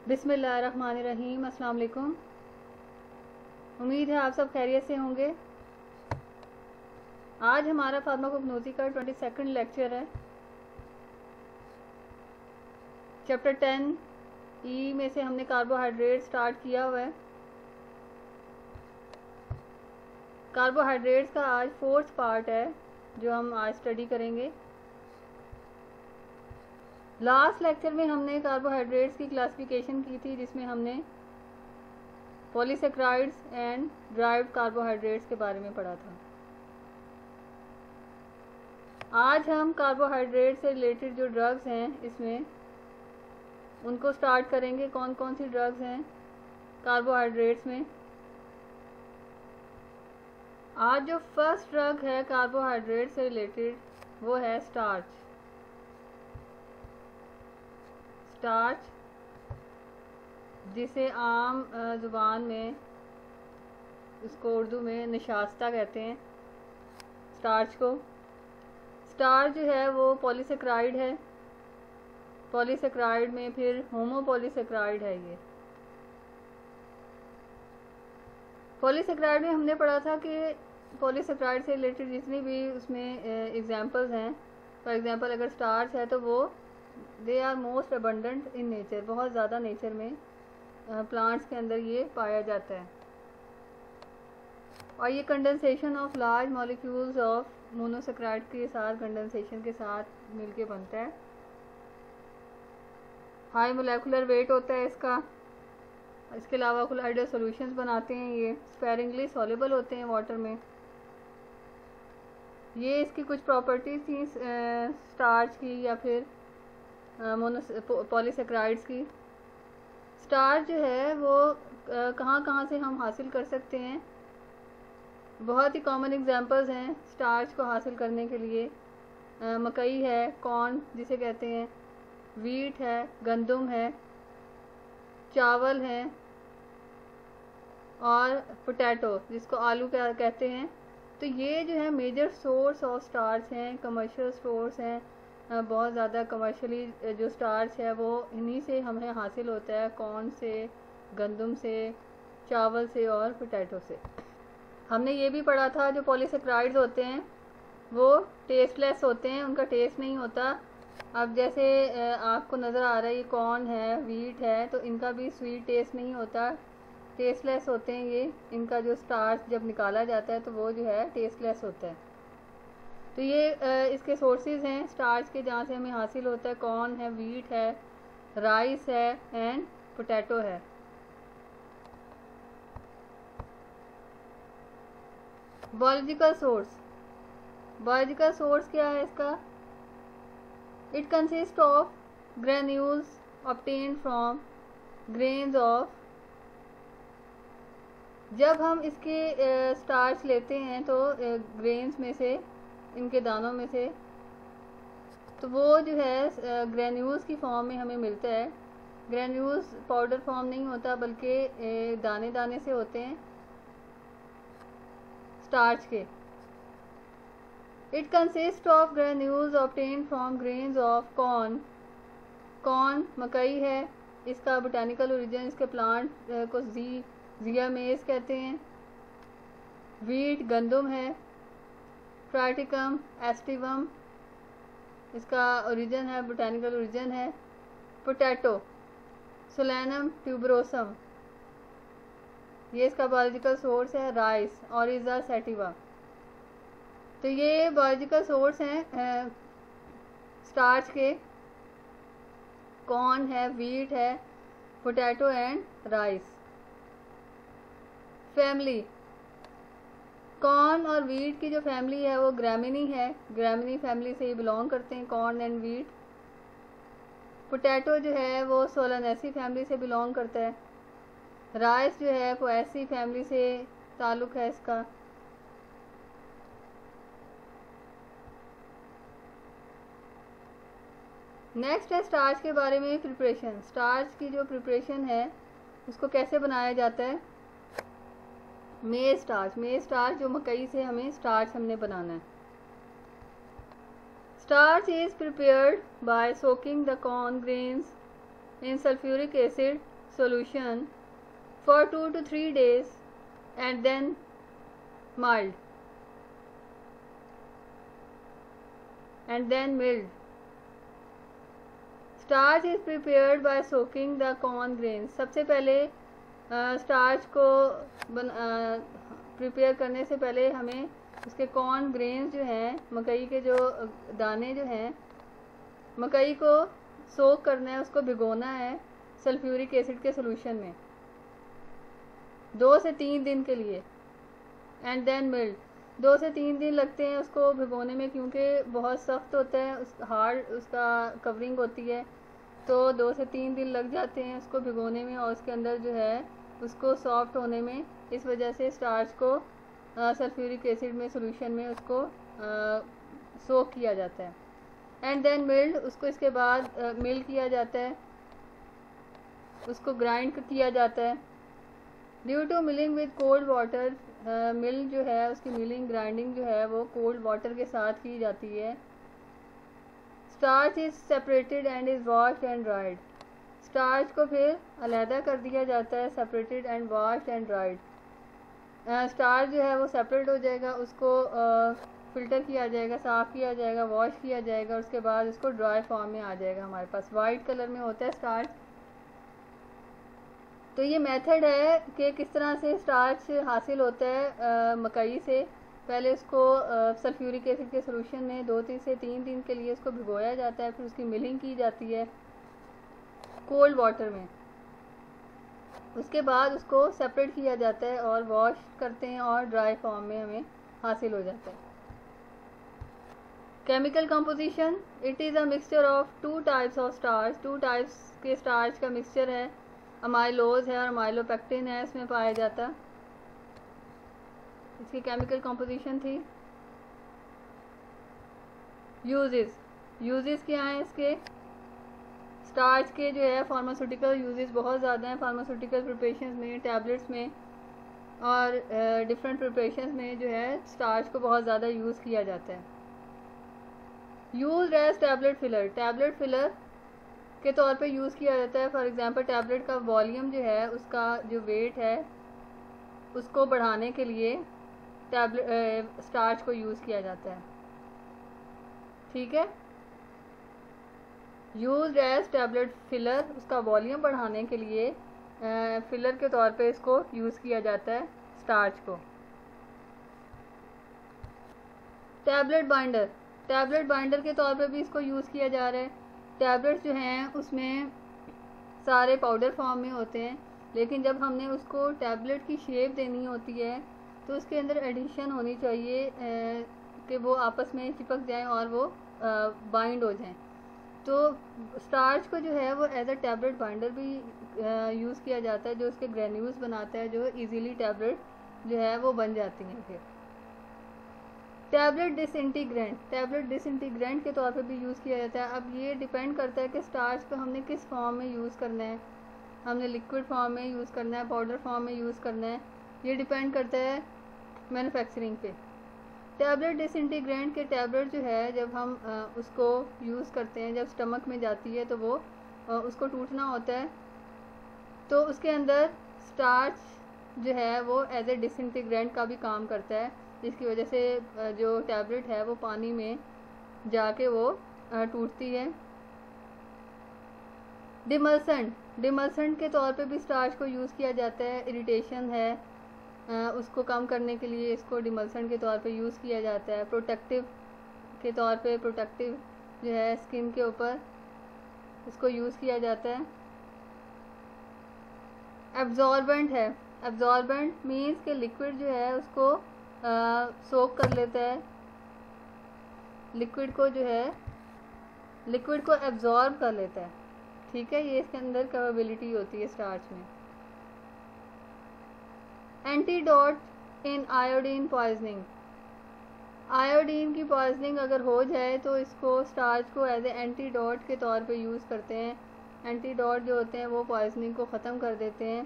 बिस्मिल्लाहिर्रहमानिर्रहीम। अस्सलाम वालेकुम। उम्मीद है आप सब खैरियत से होंगे। आज हमारा फार्माकोग्नोसी का 22nd लेक्चर है। चैप्टर 10 ई में से हमने कार्बोहाइड्रेट स्टार्ट किया हुआ है। कार्बोहाइड्रेट्स का आज 4th पार्ट है जो हम आज स्टडी करेंगे। लास्ट लेक्चर में हमने कार्बोहाइड्रेट्स की क्लासिफिकेशन की थी, जिसमें हमने पॉलीसेक्राइड्स एंड ड्राइव्ड कार्बोहाइड्रेट्स के बारे में पढ़ा था। आज हम कार्बोहाइड्रेट से रिलेटेड जो ड्रग्स हैं इसमें उनको स्टार्ट करेंगे। कौन कौन सी ड्रग्स हैं कार्बोहाइड्रेट्स में। आज जो फर्स्ट ड्रग है कार्बोहाइड्रेट से रिलेटेड वो है स्टार्च। स्टार्च जिसे आम ज़ुबान में इसको उर्दू में निशास्ता कहते हैं। स्टार्च को स्टार्च जो है वो पॉलीसेक्राइड है। पॉलीसेक्राइड में फिर होमोपॉलीसेक्राइड है। ये पॉलीसेक्राइड में हमने पढ़ा था कि पॉलीसेक्राइड से रिलेटेड जितनी भी उसमें एग्जांपल्स हैं, फॉर एग्जांपल अगर स्टार्च है तो वो they are most abundant in nature, बहुत ज़्यादा नेचर में प्लांट्स के अंदर ये पाया जाता है। और ये condensation of large molecules of monosaccharide के साथ कंडेंसेशन के साथ मिलके बनता है। हाई मोलेकुलर वेट होता है इसका। इसके अलावा कोलाइडल सॉल्यूशंस बनाते हैं। ये स्पेरिंगली सॉल्युबल होते हैं वाटर में। ये इसकी कुछ प्रॉपर्टीज थी स्टार्च की या फिर पॉलीसेक्राइड्स की। स्टार्च जो है वो कहाँ कहाँ से हम हासिल कर सकते हैं। बहुत ही कॉमन एग्जांपल्स हैं स्टार्च को हासिल करने के लिए। मकई है, कॉर्न जिसे कहते हैं, वीट है, गंदम है, चावल है और पोटैटो जिसको आलू कहते हैं। तो ये जो है मेजर सोर्स ऑफ स्टार्च हैं, कमर्शियल सोर्स हैं। बहुत ज़्यादा कमर्शियली जो स्टार्च है वो इन्हीं से हमें हासिल होता है, कॉर्न से, गंदम से, चावल से और पोटैटो से। हमने ये भी पढ़ा था जो पॉलीसेक्राइड्स होते हैं वो टेस्टलेस होते हैं, उनका टेस्ट नहीं होता। अब जैसे आपको नज़र आ रहा है ये कॉर्न है, वीट है, तो इनका भी स्वीट टेस्ट नहीं होता, टेस्टलेस होते हैं ये। इनका जो स्टार्च जब निकाला जाता है तो वो जो है टेस्टलेस होता है। तो ये इसके सोर्सेज हैं स्टार्च के, जहाँ से हमें हासिल होता है। कॉर्न है, वीट है, राइस है एंड पोटैटो है। बायोलॉजिकल सोर्स, बायोलॉजिकल सोर्स क्या है इसका? It consist of granules obtained from grains of. जब हम इसके स्टार्च लेते हैं तो ग्रेन्स में से, इनके दानों में से, तो वो जो है ग्रेन्यूल्स की फॉर्म में हमें मिलता है। ग्रेन्यूल्स पाउडर फॉर्म नहीं होता बल्कि दाने दाने से होते हैं स्टार्च के। It consist of granules obtained from grains of corn. Corn मकई है, इसका बोटानिकल ओरिजिन, इसके प्लांट को जिया मेज कहते हैं। वीट गंदम है, ट्राइटिकम एस्टिवम इसका ओरिजिन है, बोटानिकल ओरिजिन है। पोटैटो सोलेनम ट्यूबरोसम ये इसका बायोलॉजिकल सोर्स है। Rice Oryza sativa. तो ये बायोलॉजिकल सोर्स हैं स्टार्च के। कॉर्न है, वीट है, potato and rice. Family, corn और वीट की जो फैमिली है वो ग्रामिनी है। ग्रामिनी फैमिली से ये बिलोंग करते हैं कॉर्न एंड वीट। पोटैटो जो है वो सोलानेसी फैमिली से बिलोंग करता है। राइस जो है पोएसी फैमिली से ताल्लुक़ है इसका। नेक्स्ट है स्टार्च के बारे में प्रिपरेशन। स्टार्च की जो प्रिपरेशन है उसको कैसे बनाया जाता है। मेज स्टार्च, मेज स्टार्च जो मकई से हमें स्टार्च हमने बनाना है। Starch is prepared by soaking the corn grains in sulfuric acid solution for 2 to 3 days and then mild. Starch is prepared by soaking the corn grains. सबसे पहले स्टार्च को प्रिपेयर करने से पहले हमें उसके कॉर्न ग्रेन्स जो हैं, मकई के जो दाने जो हैं, मकई को सोक करना है, उसको भिगोना है सल्फ्यूरिक एसिड के सोल्यूशन में 2 से 3 दिन के लिए एंड देन मिल्ड। 2 से 3 दिन लगते हैं उसको भिगोने में, क्योंकि बहुत सख्त होता है, उस हार्ड उसका कवरिंग होती है, तो 2 से 3 दिन लग जाते हैं उसको भिगोने में और उसके अंदर जो है उसको सॉफ्ट होने में। इस वजह से स्टार्च को सल्फ्यूरिक एसिड में सोल्यूशन में उसको सोक किया जाता है एंड देन मिल्ड। उसको इसके बाद मिल किया जाता है, उसको ग्राइंड किया जाता है। Due to milling with cold water, mill जो है उसकी मिलिंग ग्राइंडिंग जो है वो कोल्ड वाटर के साथ की जाती है। Starch is separated and is washed and dried. Starch को फिर अलहदा कर दिया जाता है, separated and washed and dried. Starch जो है वो सेपरेट हो जाएगा, उसको फिल्टर किया जाएगा, साफ़ किया जाएगा, वॉश किया जाएगा, उसके बाद उसको ड्राई फॉर्म में आ जाएगा। हमारे पास वाइट कलर में होता है स्टार्च। तो ये मेथड है कि किस तरह से स्टार्च हासिल होता है मकई से। पहले उसको सल्फ्यूरिक एसिड के सोल्यूशन में 2 से 3 दिन के लिए उसको भिगोया जाता है, फिर उसकी मिलिंग की जाती है कोल्ड वाटर में। उसके बाद उसको सेपरेट किया जाता है और वॉश करते हैं और ड्राई फॉर्म में हमें हासिल हो जाता है। Chemical composition, it is a mixture of 2 types of starch. 2 types के स्टार्च का मिक्सचर है, अमाइलोज है और अमाइलोपेक्टिन है इसमें पाया जाता। इसकी केमिकल कंपोजिशन थी। यूजेस क्या हैं इसके? स्टार्च के जो है फार्मास्यूटिकल यूजेस बहुत ज़्यादा हैं। फार्मास्यूटिकल प्रिपरेशंस में, टैबलेट्स में और डिफरेंट प्रिपरेशंस में जो है स्टार्च को बहुत ज़्यादा यूज़ किया जाता है। Use as tablet filler, tablet filler के तौर पे यूज़ किया जाता है। फॉर एग्जांपल टैबलेट का वॉल्यूम जो है, उसका जो वेट है, उसको बढ़ाने के लिए टैबलेट स्टार्च को यूज़ किया जाता है। ठीक है, यूज एज टैबलेट फिलर, उसका वॉल्यूम बढ़ाने के लिए फिलर के तौर पे इसको यूज़ किया जाता है स्टार्च को। टैबलेट बाइंडर, टैबलेट बाइंडर के तौर पे भी इसको यूज़ किया जा रहा है। टैबलेट्स जो हैं उसमें सारे पाउडर फॉर्म में होते हैं, लेकिन जब हमने उसको टैबलेट की शेप देनी होती है तो उसके अंदर एडिशन होनी चाहिए कि वो आपस में चिपक जाएं और वो बाइंड हो जाएं। तो स्टार्च को जो है वो एज अ टैबलेट बाइंडर भी यूज़ किया जाता है, जो उसके ग्रेन्यूल्स बनाता है, जो इजीली टैबलेट जो है वो बन जाती हैं। फिर टैबलेट डिसइंटीग्रेंट, टैबलेट डिसइंटीग्रेंट के तौर पे भी यूज़ किया जाता है। अब ये डिपेंड करता है कि स्टार्च को हमने किस फॉर्म में यूज़ करना है, हमने लिक्विड फॉर्म में यूज़ करना है, पाउडर फॉर्म में यूज़ करना है, ये डिपेंड करता है मैन्युफैक्चरिंग पे। टैबलेट डिसइंटीग्रेंट के टैबलेट जो है जब हम उसको यूज़ करते हैं, जब स्टमक में जाती है तो वो उसको टूटना होता है, तो उसके अंदर स्टार्च जो है वो एज ए डिसइंटीग्रेंट का भी काम करता है, जिसकी वजह से जो टैबलेट है वो पानी में जाके वो टूटती है। डिमल्सेंट, डिमल्सेंट के तौर पे भी स्टार्च को यूज़ किया जाता है। इरिटेशन है उसको कम करने के लिए इसको डिमल्सेंट के तौर पे यूज़ किया जाता है। प्रोटेक्टिव के तौर पे, प्रोटेक्टिव जो है स्किन के ऊपर, इसको यूज़ किया जाता है। एब्जॉर्बेंट है, एब्जॉर्बेंट मीन्स कि लिक्विड जो है उसको सोक कर लेता है, लिक्विड को जो है लिक्विड को एब्जॉर्ब कर लेता है। ठीक है, ये इसके अंदर कैपेबिलिटी होती है स्टार्च में। Antidote in iodine poisoning, iodine की पॉइजनिंग अगर हो जाए तो इसको स्टार्च को एज ए एंटीडोट के तौर पे यूज़ करते हैं। एंटीडोट जो होते हैं वो पॉइजनिंग को ख़त्म कर देते हैं।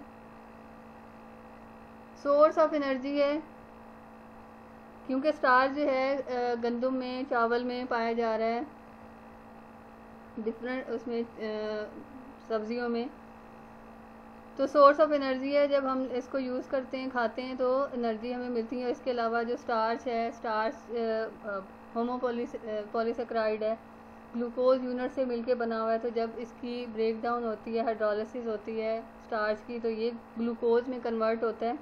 सोर्स ऑफ एनर्जी है, क्योंकि स्टार्च जो है गंदम में, चावल में पाया जा रहा है, डिफरेंट उसमें सब्जियों में। तो सोर्स ऑफ एनर्जी है, जब हम इसको यूज़ करते हैं, खाते हैं तो एनर्जी हमें मिलती है। इसके अलावा जो स्टार्च है, स्टार्च पॉलीसेक्राइड है, ग्लूकोज यूनिट से मिलके बना हुआ है। तो जब इसकी ब्रेक डाउन होती है, हाइड्रोलिसिस होती है स्टार्च की, तो ये ग्लूकोज में कन्वर्ट होता है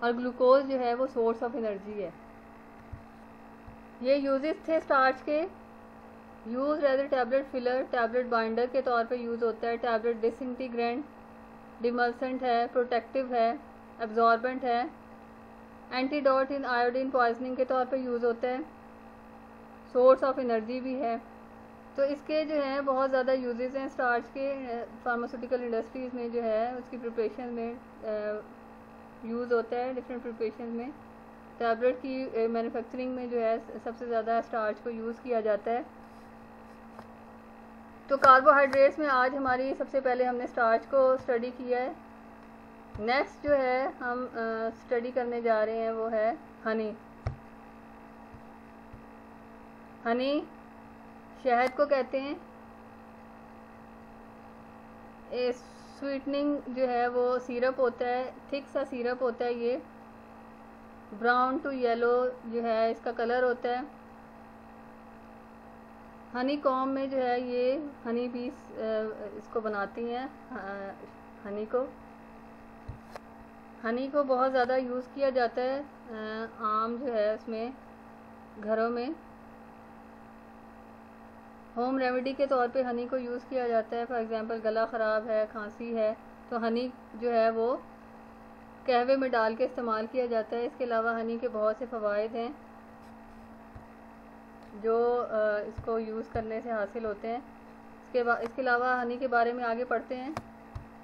और ग्लूकोज जो है वो सोर्स ऑफ एनर्जी है। ये यूजेस थे स्टार्च के। Use as a tablet filler, tablet binder के तौर पे यूज़ होता है। टैबलेट डिसइंटीग्रेंट, डिमल्सेंट है, प्रोटेक्टिव है, एब्जॉर्बेंट है, एंटीडोट इन आयोडीन पॉइजनिंग के तौर पे यूज़ होता है। सोर्स ऑफ एनर्जी भी है। तो इसके जो है बहुत ज़्यादा यूजेस हैं स्टार्च के। फार्मास्यूटिकल इंडस्ट्रीज़ में जो है उसकी प्रिपरेशन में यूज़ होता है, डिफरेंट प्रिपरेशन में। टैबलेट की मैन्युफैक्चरिंग में जो है सबसे ज़्यादा स्टार्च को यूज़ किया जाता है। तो कार्बोहाइड्रेट्स में आज हमारी सबसे पहले हमने स्टार्च को स्टडी किया है। नेक्स्ट जो है हम स्टडी करने जा रहे हैं वो है हनी। हनी शहद को कहते हैं। स्वीटनिंग जो है वो सिरप होता है, थिक सा सिरप होता है। ये ब्राउन टू येलो जो है इसका कलर होता है। हनी कॉम में जो है ये हनी बीस इसको बनाती हैं। हनी को बहुत ज़्यादा यूज़ किया जाता है आम जो है उसमें, घरों में होम रेमेडी के तौर पे हनी को यूज़ किया जाता है। फॉर एग्जांपल गला ख़राब है, खांसी है, तो हनी जो है वो कहवे में डाल के इस्तेमाल किया जाता है। इसके अलावा हनी के बहुत से फ़वाइद हैं जो इसको यूज़ करने से हासिल होते हैं। इसके अलावा हनी के बारे में आगे पढ़ते हैं,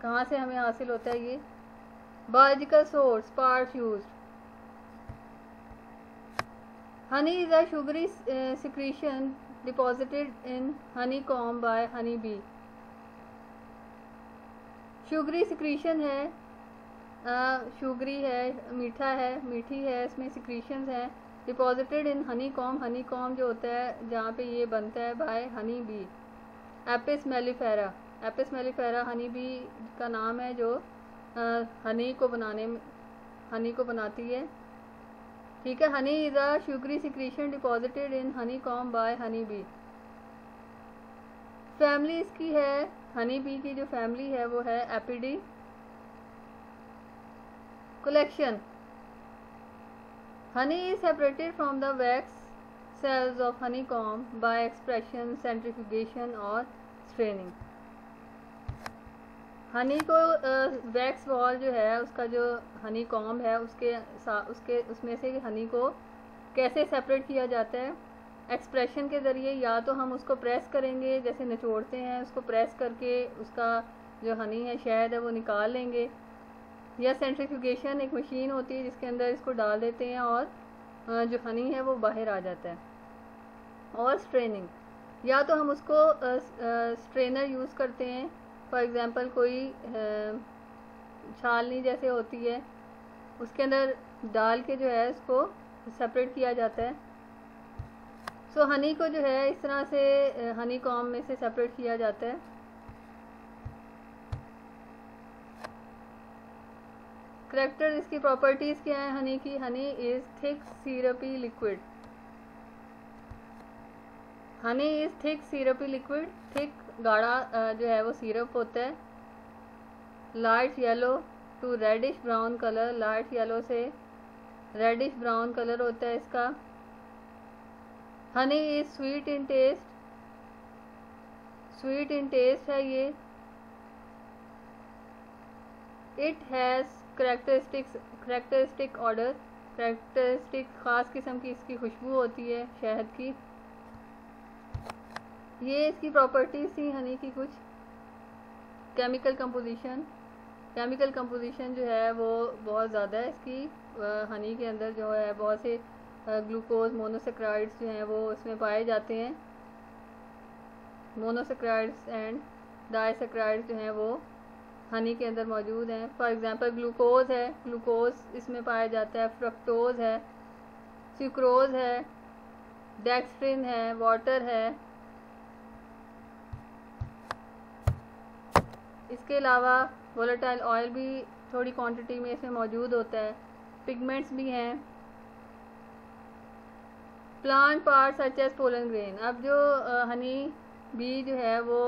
कहाँ से हमें हासिल होता है ये। Biological source, parts used. Honey is a sugary secretion deposited in honeycomb by honey bee। Sugary secretion है, शुगरी है, मीठा है, मीठी है, इसमें सिक्रीशंस हैं। डिपॉजिटेड इन हनीकॉम, हनीकॉम जो होता है जहाँ पे ये बनता है by honey bee. Apis mellifera, Apis mellifera honey bee का नाम है जो हनी को बनाती है। ठीक है। Honey is a sugary secretion deposited in honeycomb by honey bee. Family इसकी है, हनी बी की जो फैमिली है वो है Apidae. Collection, honey is separated from the wax cells of honeycomb by expression, centrifugation और straining। हनी को वैक्स वॉल जो है उसका जो हनी कॉम्ब है उसमें से हनी को कैसे सेपरेट किया जाता है। एक्सप्रेशन के ज़रिए, या तो हम उसको प्रेस करेंगे, जैसे निचोड़ते हैं, उसको प्रेस करके उसका जो हनी है, शहद है, वो निकाल लेंगे। या सेंट्रीफ्यूगेशन, एक मशीन होती है जिसके अंदर इसको डाल देते हैं और जो हनी है वो बाहर आ जाता है। और स्ट्रेनिंग, या तो हम उसको स्ट्रेनर यूज़ करते हैं। फॉर एग्जांपल कोई छालनी जैसे होती है, उसके अंदर डाल के जो है इसको सेपरेट किया जाता है। सो हनी को जो है इस तरह से हनी कॉम्ब में से सेपरेट किया जाता है। करैक्टर, इसकी प्रॉपर्टीज़ क्या है हनी की। Honey is thick syrupy liquid. Honey is thick syrupy liquid. Thick गाढ़ा जो है वो सिरप होता है। Light yellow to reddish brown colour, light yellow से रेडिश ब्राउन कलर होता है इसका। Honey is sweet in taste, sweet in taste है ये। It has characteristic odour, characteristic ख़ास किस्म की इसकी खुशबू होती है शहद की। ये इसकी प्रॉपर्टीज़ थी हनी की कुछ। केमिकल कंपोजिशन, केमिकल कंपोजिशन जो है वो बहुत ज़्यादा है इसकी। हनी के अंदर जो है बहुत से ग्लूकोज मोनोसेक्राइड्स जो हैं वो इसमें पाए जाते हैं। मोनोसेक्राइड्स एंड डाइसेक्राइड्स जो हैं वो हनी के अंदर मौजूद हैं। फॉर एग्जांपल ग्लूकोज है, ग्लूकोज इसमें पाया जाता है। फ्रक्टोज है, सुक्रोज है, डेक्स्ट्रिन है, वाटर है। इसके अलावा वोलेटाइल ऑयल भी थोड़ी क्वांटिटी में इसमें मौजूद होता है, पिगमेंट्स भी हैं। Plant part such as pollen grain. अब जो हनी बी जो है वो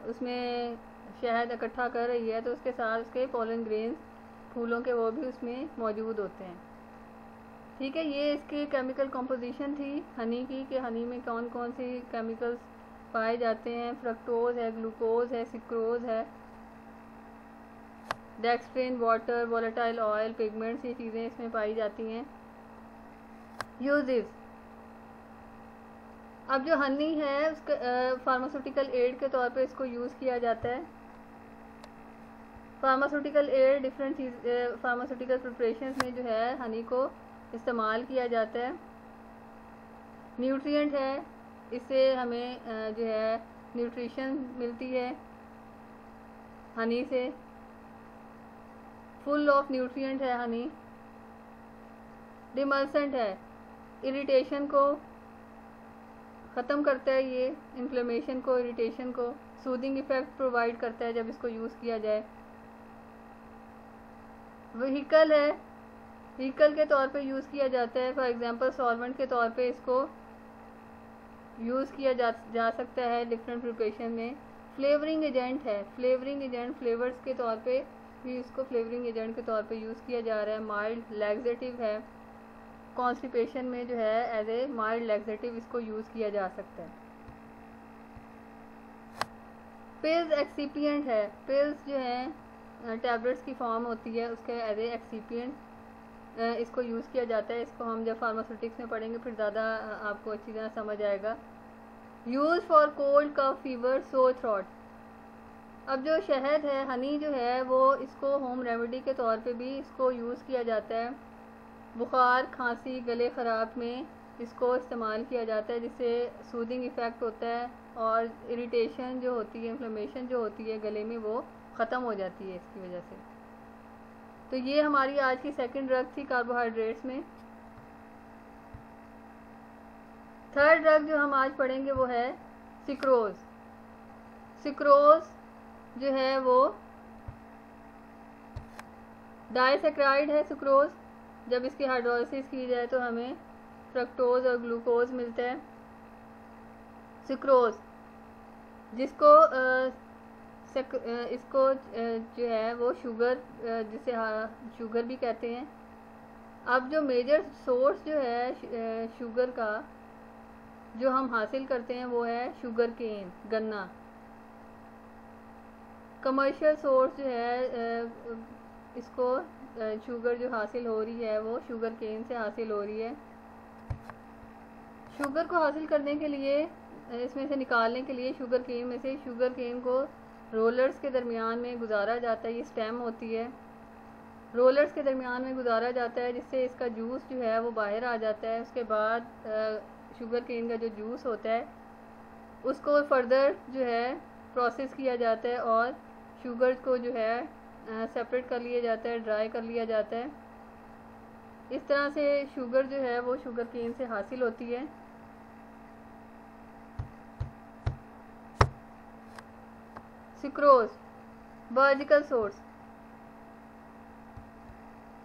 उसमें शहद इकट्ठा कर रही है, तो उसके साथ उसके पोलन ग्रेन्स फूलों के वो भी उसमें मौजूद होते हैं। ठीक है, ये इसकी केमिकल कंपोजिशन थी हनी की, कि हनी में कौन कौन सी केमिकल्स पाए जाते हैं। फ्रक्टोज है, ग्लूकोज है, सिक्रोज है, dextrin, water, volatile oil, pigments, ये चीज़ें इसमें पाई जाती हैं। यूजेस। अब जो हनी है उसके फार्मास्यूटिकल एड के तौर पे इसको यूज़ किया जाता है। फार्मास्यूटिकल एड डिफरेंट चीज़ फार्मास्यूटिकल प्रिपरेशंस में जो है हनी को इस्तेमाल किया जाता है। न्यूट्रिएंट है, इससे हमें जो है न्यूट्रिशन मिलती है हनी से। फुल ऑफ न्यूट्रिएंट है हनी। डिमल्सेंट है, इरिटेशन को ख़त्म करता है ये, इन्फ्लेमेशन को, इरिटेशन को। सूदिंग इफेक्ट प्रोवाइड करता है जब इसको यूज़ किया जाए। व्हीकल है, व्हीकल के तौर पे यूज़ किया जाता है। फॉर एग्जांपल सॉल्वेंट के तौर पे इसको यूज़ किया जा सकता है डिफरेंट प्रिपरेशन में। फ्लेवरिंग एजेंट है, फ्लेवरिंग एजेंट, फ्लेवर्स के तौर पे भी इसको फ्लेवरिंग एजेंट के तौर पे यूज़ किया जा रहा है। माइल्ड लैक्सेटिव है, कॉन्स्टिपेशन में जो है एज ए माइल्ड लैक्सेटिव इसको यूज़ किया जा सकता है। पिल्स एक्सीपिएंट है, पिल्स जो है टैबलेट्स की फॉर्म होती है, उसके एज ए एक्सीपिएंट इसको यूज़ किया जाता है। इसको हम जब फार्मास्यूटिक्स में पढ़ेंगे फिर ज़्यादा आपको अच्छी तरह समझ आएगा। Use for cold, cough, fever, sore throat. अब जो शहद है, हनी जो है, वो इसको होम रेमेडी के तौर पे भी इसको यूज़ किया जाता है। बुखार, खांसी, गले ख़राब में इसको इस्तेमाल किया जाता है, जिससे सूदिंग इफ़ेक्ट होता है और इरिटेशन जो होती है, इन्फ्लेमेशन जो होती है गले में, वो ख़त्म हो जाती है इसकी वजह से। तो ये हमारी आज की सेकंड ड्रग थी कार्बोहाइड्रेट्स में। थर्ड ड्रग जो हम आज पढ़ेंगे वो है सिक्रोज। सिक्रोज जो है वो डाइसैक्राइड है सुक्रोज। जब इसकी हाइड्रोलिसिस की जाए तो हमें फ्रक्टोज और ग्लूकोज मिलता है। सुक्रोज जिसको इसको जो है वो शुगर, जिसे शुगर भी कहते हैं। अब जो मेजर सोर्स जो है शुगर का जो हम हासिल करते हैं वो है शुगर केन, गन्ना। कमर्शियल सोर्स जो है इसको शुगर जो हासिल हो रही है वो शुगर केन से हासिल हो रही है। शुगर को हासिल करने के लिए, इसमें से निकालने के लिए शुगर केन में से शुगर केन को रोलर्स के दरमियान में गुजारा जाता है। ये स्टेम होती है, रोलर्स के दरमियान में गुजारा जाता है, जिससे इसका जूस जो है वो बाहर आ जाता है। उसके बाद शुगर केन का जो जूस होता है उसको फर्दर जो है प्रोसेस किया जाता है और शुगर को जो है सेपरेट कर लिया जाता है, ड्राई कर लिया जाता है। इस तरह से शुगर जो है वो शुगर केन से हासिल होती है। Sucrose biological source.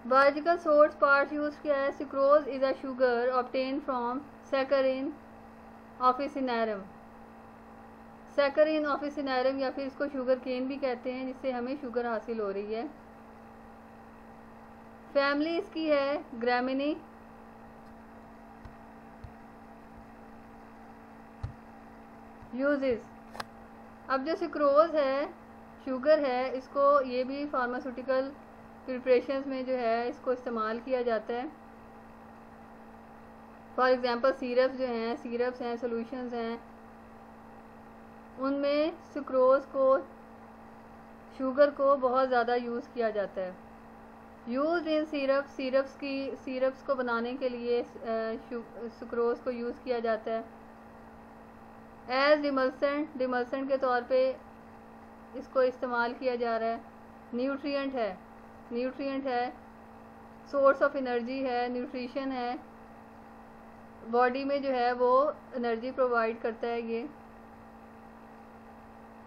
Biological source part use किया है। Sucrose is a sugar obtain from saccharin officinarum. Saccharin officinarum या फिर इसको शुगर केन भी कहते हैं, जिससे हमें शुगर हासिल हो रही है। फैमिली इसकी है ग्रामिनी। यूजेस। अब जो सुक्रोज है, शुगर है, इसको ये भी फार्मास्यूटिकल प्रिपरेशंस में जो है इसको इस्तेमाल किया जाता है। फॉर एग्जांपल सिरप्स जो हैं, सिरप्स हैं, सॉल्यूशंस हैं, उनमें सुक्रोज को, शुगर को बहुत ज़्यादा यूज़ किया जाता है। यूज इन सिरप्स को बनाने के लिए सुक्रोज को यूज़ किया जाता है। एज डिमल्सेंट के तौर पे इसको इस्तेमाल किया जा रहा है। न्यूट्रिएंट है, सोर्स ऑफ एनर्जी है, न्यूट्रिशन है, बॉडी में जो है वो एनर्जी प्रोवाइड करता है ये।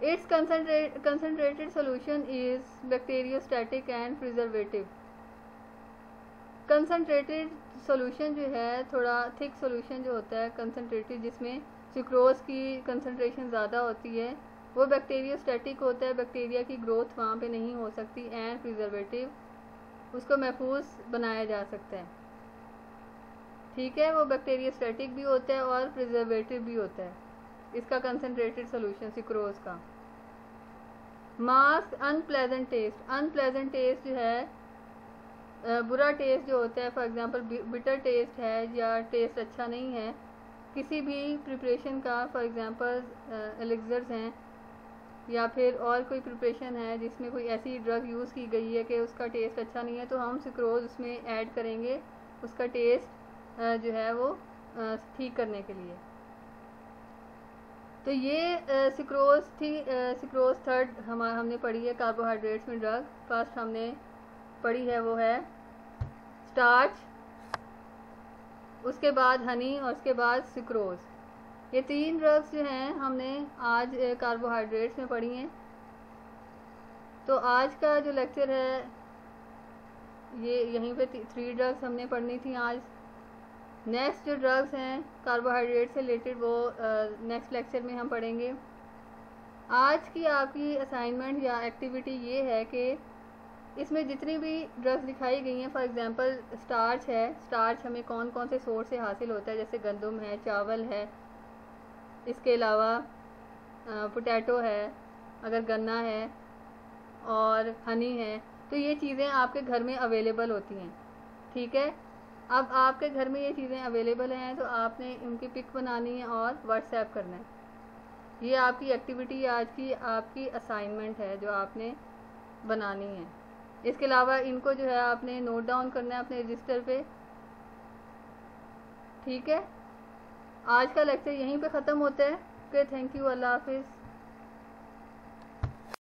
It's concentrated solution is bacteriostatic and preservative. Concentrated solution जो है, थोड़ा थिक सॉल्यूशन जो होता है कंसनट्रेटेड, जिसमें सुक्रोज की कंसनट्रेशन ज़्यादा होती है, वो बैक्टीरियोस्टैटिक होता है, बैक्टीरिया की ग्रोथ वहाँ पे नहीं हो सकती, एंड प्रिजर्वेटिव, उसको महफूज बनाया जा सकता है। ठीक है, वो बैक्टीरियोस्टैटिक भी होता है और प्रिजर्वेटिव भी होता है इसका कंसनट्रेटेड सॉल्यूशन सुक्रोज का। Mask unpleasant taste, unpleasant taste जो है बुरा टेस्ट जो होता है, फॉर एग्जांपल बिटर टेस्ट है या टेस्ट अच्छा नहीं है किसी भी प्रिपरेशन का, फॉर एग्जांपल एलिक्सर्स हैं या फिर और कोई प्रिपरेशन है जिसमें कोई ऐसी ड्रग यूज़ की गई है कि उसका टेस्ट अच्छा नहीं है, तो हम सुक्रोज उसमें ऐड करेंगे उसका टेस्ट जो है वो ठीक करने के लिए। तो ये सुक्रोज थी, सुक्रोज थर्ड हमने पढ़ी है कार्बोहाइड्रेट्स में ड्रग। फर्स्ट हमने पढ़ी है वो है स्टार्च, उसके बाद हनी और उसके बाद सुक्रोज। ये 3 ड्रग्स जो हैं हमने आज कार्बोहाइड्रेट्स में पढ़ी हैं। तो आज का जो लेक्चर है ये यहीं पे 3 ड्रग्स हमने पढ़नी थी आज। नेक्स्ट जो ड्रग्स हैं कार्बोहाइड्रेट से रिलेटेड वो नेक्स्ट लेक्चर में हम पढ़ेंगे। आज की आपकी असाइनमेंट या एक्टिविटी ये है कि इसमें जितनी भी ड्रग्स दिखाई गई हैं, फॉर एग्जांपल स्टार्च है, स्टार्च हमें कौन कौन से सोर्स से हासिल होता है, जैसे गंदम है, चावल है, इसके अलावा पोटैटो है, अगर गन्ना है, और हनी है, तो ये चीज़ें आपके घर में अवेलेबल होती हैं। ठीक है, अब आपके घर में ये चीज़ें अवेलेबल हैं तो आपने उनकी पिक बनानी है और व्हाट्सएप करना है। ये आपकी एक्टिविटी आज की आपकी असाइनमेंट है जो आपने बनानी है। इसके अलावा इनको जो है आपने नोट डाउन करना है अपने रजिस्टर पे। ठीक है, आज का लेक्चर यहीं पे ख़त्म होता है। ओके, थैंक यू, अल्लाह हाफिज़।